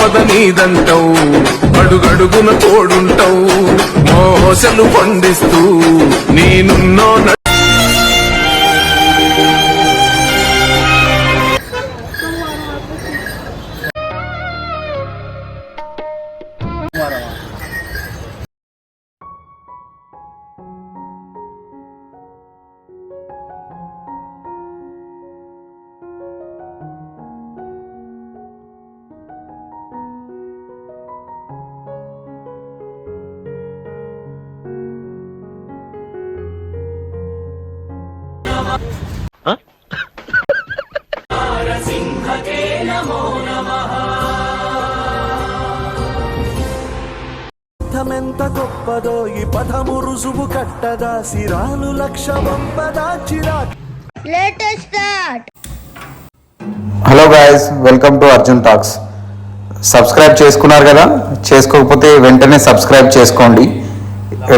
సంపద నీదంటావు, అడుగడుగున తోడుంటావు, మోసలు పండిస్తూ నేనున్నో ఎంత గొప్పదో ఈ పదము రుజువు కట్టగా సిరాలు లక్ష వంపదా చిరా. Hello guys, welcome to Arjun talks. Subscribe చేసుకున్నారు కదా, చేసుకోకపోతే వెంటనే సబ్స్క్రైబ్ చేసుకోండి,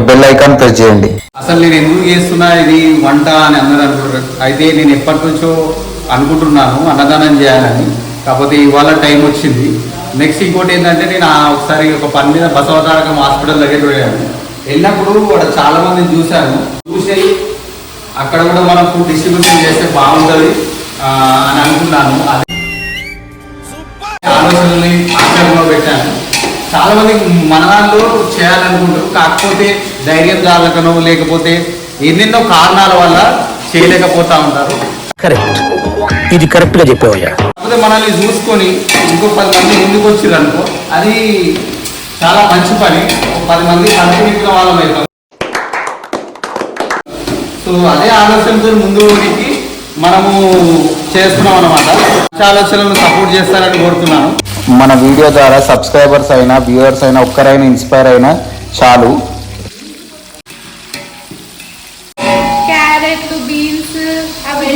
బెల్ ఐకాన్ ప్రెస్ చేయండి. అసలు నేను ఎందుకు చేస్తున్నా ఇది వంట అని అందరూ అనుకుంటారు. అయితే నేను ఎప్పటి నుంచో అనుకుంటున్నాను అన్నదానం చేయాలని, కాకపోతే ఇవాళ టైం వచ్చింది. నెక్స్ట్ ఇంకోటి ఏంటంటే నేను ఒకసారి ఒక పని మీద బసవతారకం హాస్పిటల్ దగ్గర వెళ్ళాను. వెళ్ళినప్పుడు కూడా చాలా మందిని చూసి అక్కడ కూడా మనం ఫుడ్ డిస్ట్రిబ్యూషన్ చేస్తే బాగుంటుంది అని అనుకున్నాను. అది ఆలోచనల్ని ఆచరణలో పెట్టాను. చాలా మంది మన దాంట్లో చేయాలనుకుంటారు, కాకపోతే ధైర్యం చాలకనో లేకపోతే ఎన్నెన్నో కారణాల వల్ల చేయలేకపోతా ఉంటారు. కరెక్ట్, ఇది కరెక్ట్ గా చెప్పావయ్యా. కాకపోతే మనల్ని చూసుకొని ఇంకో 10 మంది ముందుకు వచ్చిర్రు అనుకో, అది చాలా మంచి పని. 10 మంది కంటిన్యూగా వాళ్ళం అవుతాం. సో అదే ఆలోచనతో ముందుకి మనము చేస్తున్నాం అన్నమాట. ఆలోచనలను సపోర్ట్ చేస్తారని కోరుతున్నాను. మన వీడియో ద్వారా సబ్స్క్రైబర్స్ అయినా వ్యూవర్స్ అయినా ఒక్కరైనా ఇన్స్పైర్ అయినా చాలు. క్యారెట్లు, బీన్స్ అవి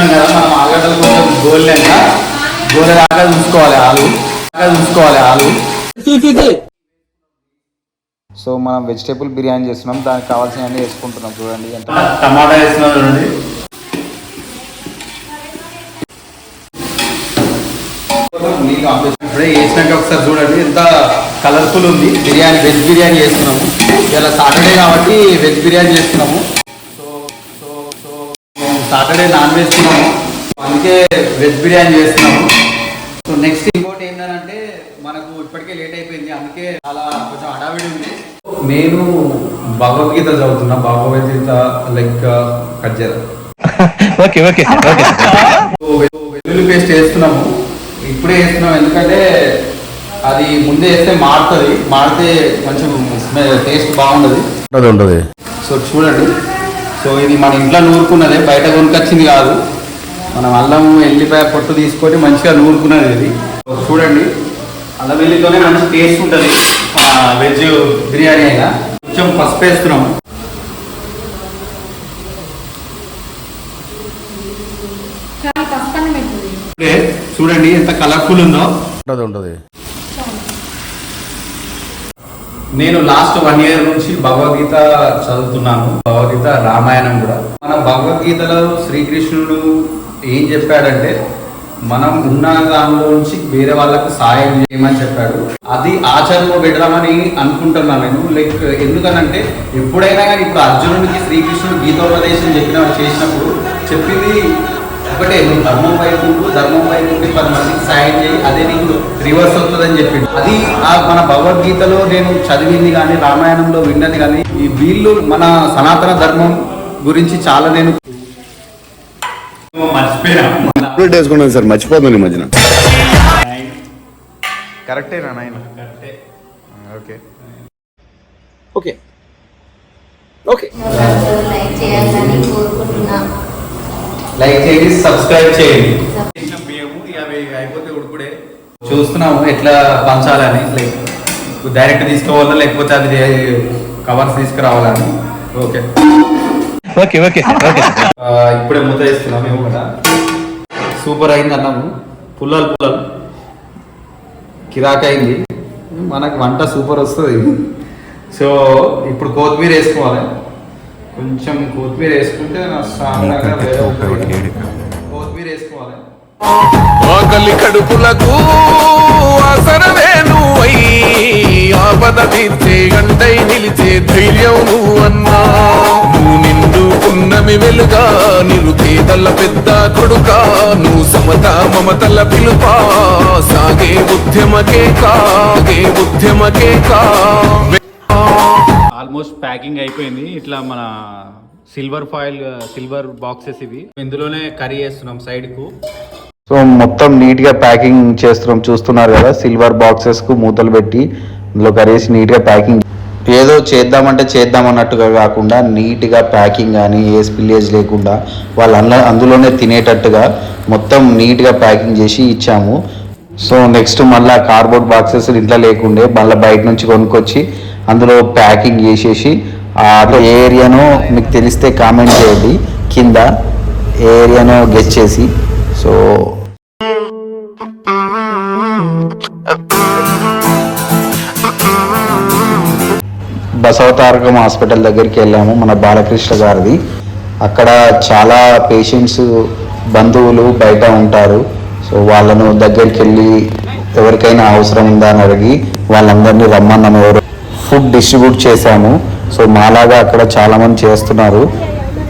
కదా, మనం ఆలుగడ్డలు కొంచెం గోలెలాగా చూసుకోవాలి. ఆలు సో మనం వెజిటేబుల్ బిర్యానీ చేస్తున్నాం, దానికి కావాల్సినవన్నీ వేసుకుంటున్నాం. చూడండి, టమాటా వేస్తున్నాం. చూడండి, ఇప్పుడే వేసినాక ఒకసారి చూడండి ఎంత కలర్ఫుల్ ఉంది. బిర్యానీ, వెజ్ బిర్యానీ చేస్తున్నాము. ఇలా సాటర్డే కాబట్టి వెజ్ బిర్యానీ చేస్తున్నాము. మేము సాటర్డే నాన్ వెజ్ తిన్నాము, అందుకే వెజ్ బిర్యానీ చేస్తున్నాము. సో నెక్స్ట్ ఇంకోటి ఏంటంటే మనకు ఇప్పటికే లేట్ అయిపోయింది, అందుకే అలా కొంచెం హడావిడి ఉంది. నేను భగవద్గీత చదువుతున్నా. భగవద్గీత లైక్ కట్ చేద్దాం. వెల్లుల్లి పేస్ట్ వేస్తున్నాము, ఇప్పుడే వేస్తున్నాం. ఎందుకంటే అది ముందే వేస్తే మాడితే కొంచెం టేస్ట్ బాగుండదు. సో చూడండి, సో ఇది మన ఇంట్లో నూరుకున్నదే, బయట కొనుకొచ్చింది కాదు. మనం అల్లం ఎల్లిపాయ పొట్టు తీసుకొని మంచిగా నూరుకున్నది ఇది. చూడండి, అల్లం వెల్లితోనే మంచి టేస్ట్ ఉంటుంది వెజ్ బిర్యానీ అయినా. కొంచెం పసుపు వేస్తున్నాము. చూడండి ఎంత కలర్ఫుల్ ఉందో. నేను లాస్ట్ 1 year నుంచి భగవద్గీత చదువుతున్నాను. భగవద్గీత, రామాయణం కూడా. మన భగవద్గీతలో శ్రీకృష్ణుడు ఏం చెప్పాడంటే మనం ఉన్న దానిలో నుంచి వేరే వాళ్ళకు సాయం చేయమని చెప్పాడు. అది ఆచరణలో పెడదామని అనుకుంటున్నాను నేను. లైక్ ఎందుకనంటే ఎప్పుడైనా కానీ ఇప్పుడు అర్జునుడికి శ్రీకృష్ణుడు గీతోపదేశం చేసినప్పుడు చెప్పింది ఒకటే, నువ్వు ధర్మం వైపు 10 మందికి సాయం చేయి, అదే నీకు రివర్స్ అవుతుందని చెప్పింది. అది మన భగవద్గీతలో నేను చదివింది కానీ, రామాయణంలో విన్నది కానీ, ఈ వీళ్ళు మన సనాతన ధర్మం గురించి చాలా నేను మర్చిపోయాను సార్, మర్చిపోతుంది మధ్యన. కరెక్టేనా నాయన? Okay okay okay. లైక్ చేయండి, సబ్స్క్రైబ్ చేయండి. బియ్యము అవి అయిపోతే ఉడుకుడే చూస్తున్నాము ఎట్లా పంచాలని. లైక్ డైరెక్ట్ తీసుకోవాలా లేకపోతే అది కవర్స్ తీసుకురావాలని. Okay okay okay okay. ఇప్పుడే మూత వేస్తున్నాం మేము కూడా. సూపర్ అయింది అన్నము, పుల్లలు కిరాక్ అయింది. మనకు వంట సూపర్ వస్తుంది. సో ఇప్పుడు కొత్తిమీర వేసుకోవాలి. కొంచెం కొత్తిమీర వేసుకుంటే కొత్తిమీర మీరు వేసుకోవాలి. ఆకలి కడుపులకు ఆసరవే నువ్వై ఆపద తీర్చే గంటై నిలిచే ధైర్యం నువ్వన్నా. నువ్వు నిండు పున్నమి వెలుగా నిరుపేదల పెద్ద కొడుకా. నువ్వు సమత మమతల పిలుపా సాగే ఉద్యమకే కా. ఆల్మోస్ట్ ప్యాకింగ్ అయిపోయింది. ఇట్లా మన సిల్వర్ బాక్సెస్ ఇవి. ఇందులోనే కర్రీ చేస్తున్నాం సైడ్ కు. సో మొత్తం నీట్గా ప్యాకింగ్ చేస్తున్నాం, చూస్తున్నారు కదా. సిల్వర్ బాక్సెస్కు మూతలు పెట్టి అందులో కర్రీస్ నీట్గా ప్యాకింగ్, ఏదో చేద్దామన్నట్టుగా కాకుండా నీట్గా ప్యాకింగ్ కానీ ఏ స్పిల్లేజ్ లేకుండా వాళ్ళు అందులోనే తినేటట్టుగా మొత్తం నీట్గా ప్యాకింగ్ చేసి ఇచ్చాము. సో నెక్స్ట్ మళ్ళీ కార్డ్బోర్డ్ బాక్సెస్ ఇంట్లో లేకుండే మళ్ళీ బయట నుంచి కొనుక్కొచ్చి అందులో ప్యాకింగ్ చేసేసి ఆ ఏరియాను మీకు తెలిస్తే కామెంట్ చేయండి కింద, ఏ ఏరియానో గెస్ చేసి. సో బసవతారకం హాస్పిటల్ దగ్గరికి వెళ్ళాము, మన బాలకృష్ణ గారిది. అక్కడ చాలా పేషెంట్స్ బంధువులు బయట ఉంటారు. సో వాళ్ళను దగ్గరికి వెళ్ళి ఎవరికైనా అవసరం ఉందా అని అడిగి వాళ్ళందరినీ రమ్మన్నాము. ఫుడ్ డిస్ట్రిబ్యూట్ చేశాము. సో మాలాగా అక్కడ చాలామంది చేస్తున్నారు.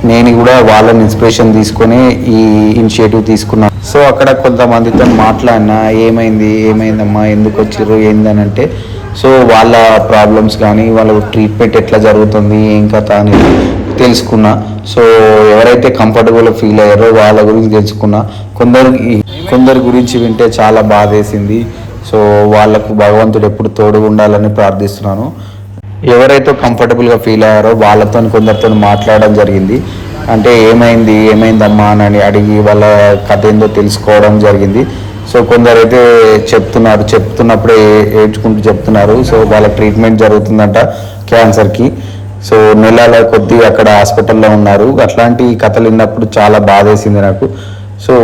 నేను కూడా వాళ్ళని ఇన్స్పిరేషన్ తీసుకొని ఈ ఇనిషియేటివ్ తీసుకున్నాను. సో అక్కడ కొంతమందితో మాట్లాడినా ఏమైందమ్మా ఎందుకు వచ్చిర్రు ఏందని అంటే, సో వాళ్ళ ప్రాబ్లమ్స్ కానీ వాళ్ళ ట్రీట్మెంట్ ఎట్లా జరుగుతుంది ఏం కథ అని తెలుసుకున్నా. సో ఎవరైతే కంఫర్టబుల్ ఫీల్ అయ్యారో వాళ్ళ గురించి తెలుసుకున్నా. కొందరి గురించి వింటే చాలా బాధేసింది. సో వాళ్ళకు భగవంతుడు ఎప్పుడు తోడుగా ఉండాలని ప్రార్థిస్తున్నాను. ఎవరైతే కంఫర్టబుల్గా ఫీల్ అయ్యారో వాళ్ళతో కొందరితో మాట్లాడడం జరిగింది. అంటే ఏమైందమ్మా అని అడిగి వాళ్ళ కథ ఏందో తెలుసుకోవడం జరిగింది. సో కొందరైతే చెప్తున్నప్పుడే ఏడ్చుకుంటూ చెప్తున్నారు. సో వాళ్ళ ట్రీట్మెంట్ జరుగుతుందంట క్యాన్సర్కి. సో నెలల కొద్దీ అక్కడ హాస్పిటల్లో ఉన్నారు. అట్లాంటి కథలు విన్నప్పుడు చాలా బాధేసింది నాకు. సో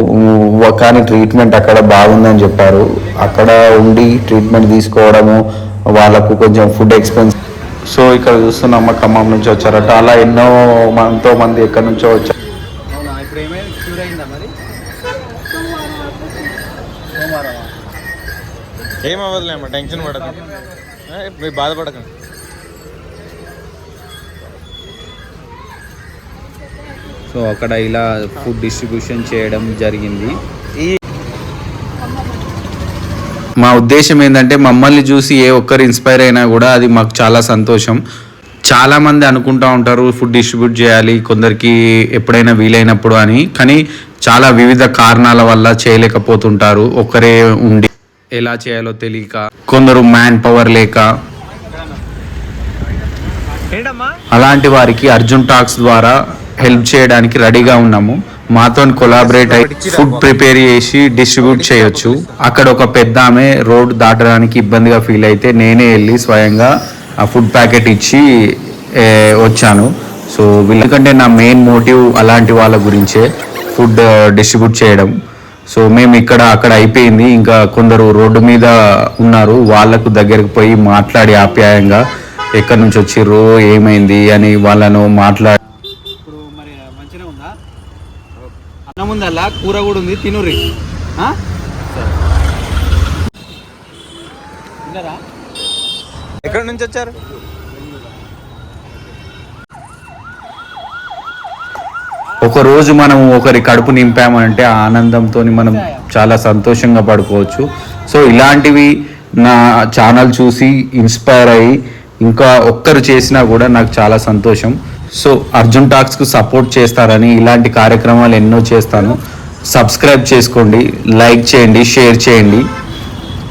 కానీ ట్రీట్మెంట్ అక్కడ బాగుందని చెప్పారు. అక్కడ ఉండి ట్రీట్మెంట్ తీసుకోవడము, వాళ్ళకు కొంచెం ఫుడ్ ఎక్స్పెన్స్. సో ఇక్కడ చూస్తున్నాం ఖమ్మం నుంచి వచ్చారట. అలా ఎంతో మంది ఎక్కడి నుంచో వచ్చారు. ఏమవ్వదులేమ్మా, టెన్షన్ పడదు, మీరు బాధపడకండి. సో అక్కడ ఇలా ఫుడ్ డిస్ట్రిబ్యూషన్ చేయడం జరిగింది. మా ఉద్దేశం ఏంటంటే మమ్మల్ని చూసి ఏ ఒక్కరు ఇన్స్పైర్ అయినా కూడా అది మాకు చాలా సంతోషం. చాలామంది అనుకుంటూ ఉంటారు ఫుడ్ డిస్ట్రిబ్యూట్ చేయాలి కొందరికి ఎప్పుడైనా వీలైనప్పుడు అని, కానీ చాలా వివిధ కారణాల వల్ల చేయలేకపోతుంటారు. ఒక్కరే ఉండి ఎలా చేయాలో తెలియక, కొందరు మ్యాన్ పవర్ లేక. అలాంటి వారికి అర్జున్ టాక్స్ ద్వారా హెల్ప్ చేయడానికి రెడీగా ఉన్నాము. మాతో కొలాబరేట్ అయ్యి ఫుడ్ ప్రిపేర్ చేసి డిస్ట్రిబ్యూట్ చేయొచ్చు. అక్కడ ఒక పెద్ద ఆమె రోడ్ దాటడానికి ఇబ్బందిగా ఫీల్ అయితే నేనే వెళ్ళి స్వయంగా ఆ ఫుడ్ ప్యాకెట్ ఇచ్చి వచ్చాను. సో వీళ్ళకంటే నా మెయిన్ మోటివ్ అలాంటి వాళ్ళ గురించే ఫుడ్ డిస్ట్రిబ్యూట్ చేయడం. సో మేము అక్కడ అయిపోయింది. ఇంకా కొందరు రోడ్డు మీద ఉన్నారు, వాళ్ళకు దగ్గరకు పోయి మాట్లాడి ఆప్యాయంగా ఎక్కడి నుంచి వచ్చిర్రు ఏమైంది అని వాళ్ళను మాట్లాడి. అన్నం ఉందల్లా, కూర కూడా ఉంది, తినుర్రి. ఎక్కడి నుంచి వచ్చారు? ఒకరోజు మనం ఒకరి కడుపు నింపామంటే ఆ ఆనందంతో మనం చాలా సంతోషంగా పడుకోవచ్చు. సో ఇలాంటివి నా ఛానల్ చూసి ఇన్స్పైర్ అయ్యి ఇంకా ఒక్కరు చేసినా కూడా నాకు చాలా సంతోషం. సో అర్జున్ టాక్స్కు సపోర్ట్ చేస్తారని ఇలాంటి కార్యక్రమాలు ఎన్నో చేస్తాను. సబ్స్క్రైబ్ చేసుకోండి, లైక్ చేయండి, షేర్ చేయండి.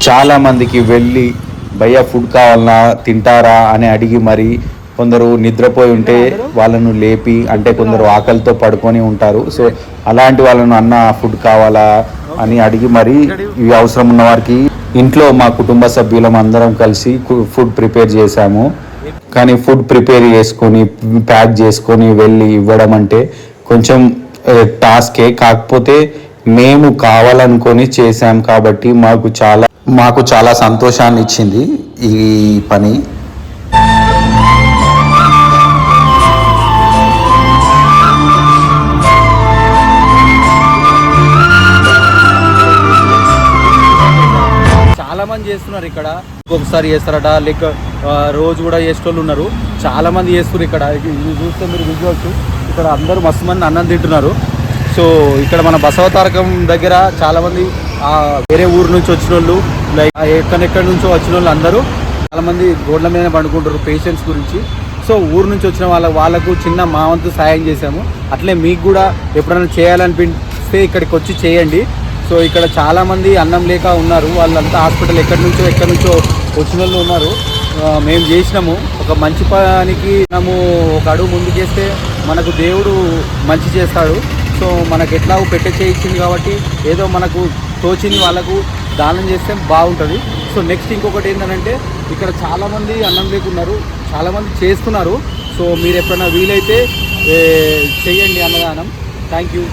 చాలామందికి వెళ్ళి భయ్యా ఫుడ్ కావాలన్నా తింటారా అని అడిగి మరి కొందరు నిద్రపోయి ఉంటే వాళ్ళను లేపి, అంటే కొందరు ఆకలితో పడుకొని ఉంటారు. సో అలాంటి వాళ్ళను అన్న ఫుడ్ కావాలా అని అడిగి మరి ఇవి అవసరం ఉన్న వారికి ఇంట్లో మా కుటుంబ సభ్యులం అందరం కలిసి ఫుడ్ ప్రిపేర్ చేశాము. కానీ ఫుడ్ ప్రిపేర్ చేసుకొని ప్యాక్ చేసుకొని వెళ్ళి ఇవ్వడం అంటే కొంచెం టాస్కే. కాకపోతే మేము కావాలనుకొని చేశాం కాబట్టి మాకు చాలా సంతోషాన్ని ఇచ్చింది ఈ పని. మంది చేస్తున్నారు ఇక్కడ, ఒకసారి చేస్తారట, లేక రోజు కూడా చేసేటోళ్ళు ఉన్నారు. చాలా మంది చేస్తున్నారు ఇక్కడ. ఇది చూస్తే మీరు విజువల్స్, ఇక్కడ అందరూ మస్తు మంది అన్నం తింటున్నారు. సో ఇక్కడ మన బసవతారకం దగ్గర చాలామంది వేరే ఊరు నుంచి వచ్చిన వాళ్ళు, లైక్ ఎక్కడెక్కడి నుంచో వచ్చిన వాళ్ళు అందరూ చాలామంది రోడ్ల మీద పండుకుంటారు పేషెంట్స్ గురించి. సో ఊరు నుంచి వచ్చిన వాళ్ళకు చిన్న మా వంతు సాయం చేశాము. అట్లే మీకు కూడా ఎప్పుడైనా చేయాలనిపిస్తే ఇక్కడికి వచ్చి చేయండి. సో ఇక్కడ చాలామంది అన్నం లేక ఉన్నారు, వాళ్ళంతా హాస్పిటల్ ఎక్కడి నుంచో వచ్చిన వాళ్ళు ఉన్నారు. మేము చేసినాము ఒక మంచి పనికి, మనము ఒక అడుగు ముందు చేస్తే మనకు దేవుడు మంచి చేస్తాడు. సో మనకు ఎట్లా పెట్టే చేయించింది కాబట్టి ఏదో మనకు తోచింది వాళ్ళకు దానం చేస్తే బాగుంటుంది. సో నెక్స్ట్ ఇంకొకటి ఏంటంటే ఇక్కడ చాలామంది అన్నం లేకున్నారు, చాలామంది చేస్తున్నారు. సో మీరు ఎప్పుడైనా వీలైతే చేయండి అన్నదానం. Thank you.